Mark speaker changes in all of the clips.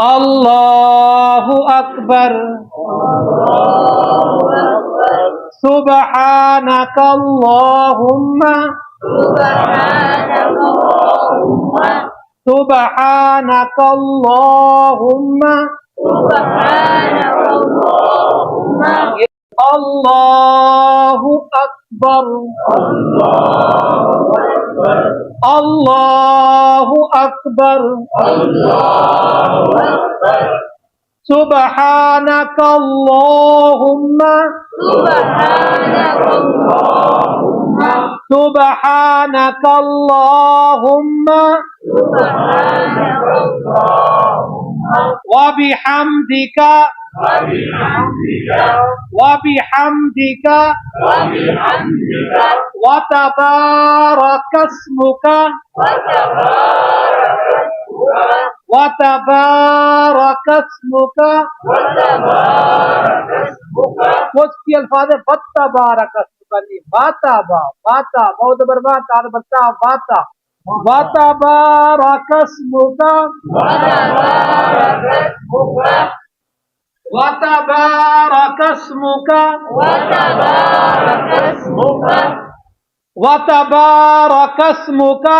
Speaker 1: अल्लाहु अकबर सुब्हानकल्लाहुम्मा सुब्हानकल्लाहुम्मा अल्लाहु अकबर अल्लाहु अकबर सुब्हानकल्लाहुम्मा सुब्हानकल्लाहुम्मा व बिहम्दिका व तबारकस्मुका कुछ की अल्फाज है वतबारकस्मुका नहीं वाताबा वाता बहुत बर्बाद बता वाता वतबारकस्मुका वतबारकस्मुका वतबारकस्मुका वतबारकस्मुका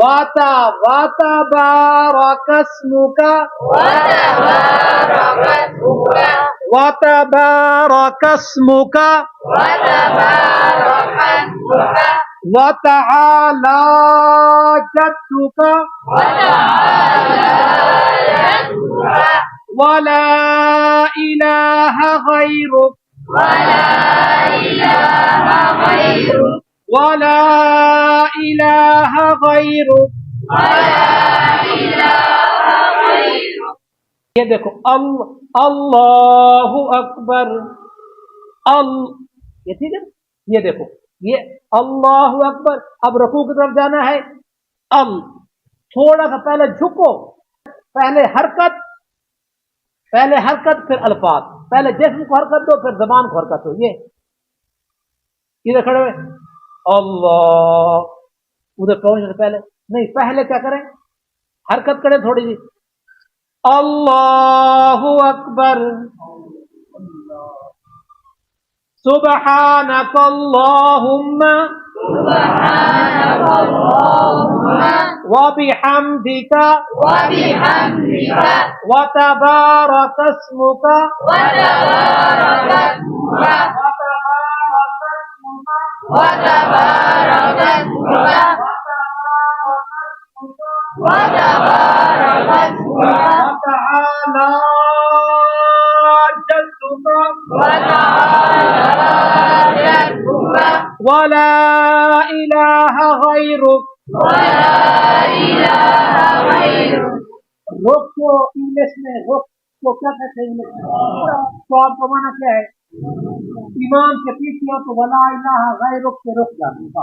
Speaker 1: वाता वतबारकस्मुका वतबारकस्मुका वतआला जद्दुका वला इलाहा गैरुक वला इलाहा गैरुक। ये देखो अल्लाहु अकबर ये ठीक है। ये देखो ये अल्लाहु अकबर। अब रुकू की तरफ जाना है। थोड़ा सा पहले झुको, पहले हरकत फिर अल्फाज, पहले जिस्म को हरकत दो फिर जबान को हरकत दो। ये इधर खड़े हुए अल्लाह, उधर पहुंचने से पहले नहीं, पहले क्या करें हरकत करें थोड़ी सी। अल्लाहु अकबर सुब्हानकल्लाहुम्मा व बिहम्दिका व तबारकस्मुका वला इलाहा गैरुक। रुक को इंग्लिश में रुक को क्या कहते हैं इंग्लिश में? तो आपका माना क्या है? ईमान के पीछे हो तो वला इलाहा गैरुक से रुक जाता।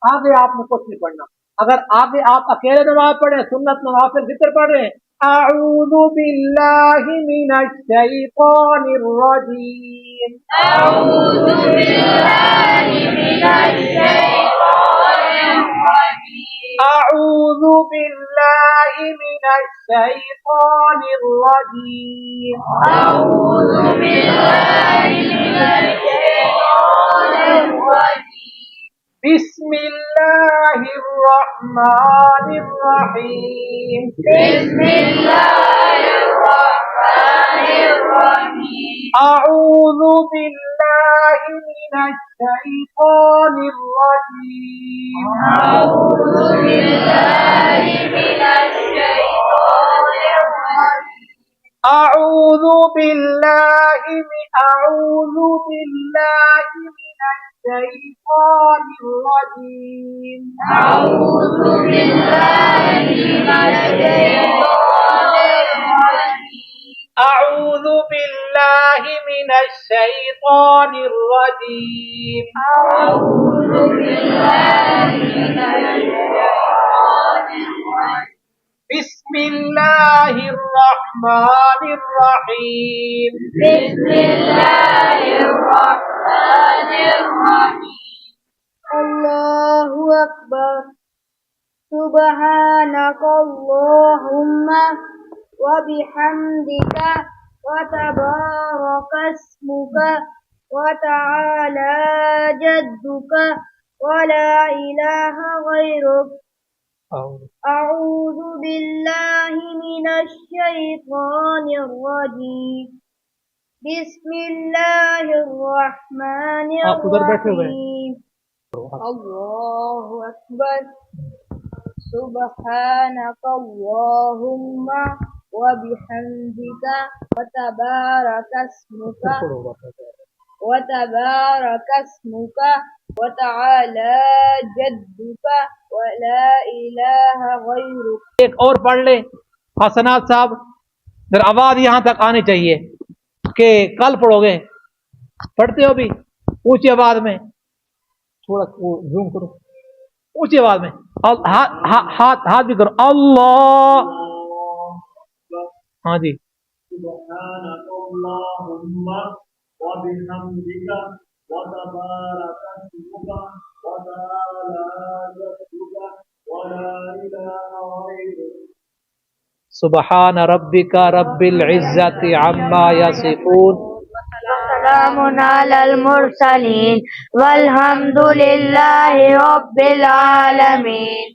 Speaker 1: आगे आपने कुछ नहीं पढ़ना। अगर आगे आप अकेले नमाज पढ़े, सुन्नत नवाफिल जिक्र पढ़ रहे हैं, अऊज़ु बिल्लाहि मिनश शैतानिर रजीम, अऊज़ु बिल्लाहि मिनश शैतानिर रजीम, अऊज़ु बिल्लाहि मिनश शैतानिर रजीम, अऊज़ु बिल्लाहि मिनश शैतानिर रजीम, बिस्मिल्लाहिर्रहमानिर्रहीम, बिस्मिल्लाहिर्रहमानिर्रहीम, अऊज़ु बिल्लाहि मिनश शैतानिर रजीम, अऊज़ु बिल्लाहि मिनश शैतानिर रजीम, अऊज़ु बिल्लाहि मिनश शैतानिर रजीम, अऊज़ु बिल्लाहि मिनश शैतानिर रजीम, अऊज़ु बिल्लाहि मिनश शैतानिर रजीम, अऊज़ु बिल्लाहि मिनश शैतानिर रजीम, बिस्मिल्लाहिर्रहमानिर्रहीम।
Speaker 2: अल्लाहु अकबर। सुब्हानकल्लाहुम्मा व बिहम्दिका व तबारकस्मुका व तआला जद्दुका व ला इलाहा गैरुक। अऊज़ु बिल्लाहि मिनश शैतानिर रजीम। बिस्मिल्लाहिर्रहमानिर्रहीम। अल्लाहु अकबर। सुब्हानकल्लाहुम्मा व बिहम्दिका व तबारकस्मुका व तआला जद्दुका व ला इलाहा गैरुक।
Speaker 1: एक और पढ़ ले हसनात साहब, जरा आवाज यहां तक आनी चाहिए कि कल पढ़ोगे। पढ़ते हो भी ऊंची आवाज में, थोड़ा जूम करो, ऊंची आवाज में। हाथ भी करो। अल्लाह, हाँ जी। सुब्हानकल्लाहुम्मा व बिहम्दिका व तबारकस्मुका व तआला जद्दुका व ला इलाहा गैरुक। सुब्हान रब्बिका रब्बिल इज्जति अम्मा यसिफून
Speaker 2: वसलामुन अलल मुरसलीन वल्हम्दुलिल्लाहि रब्बिल आलमीन।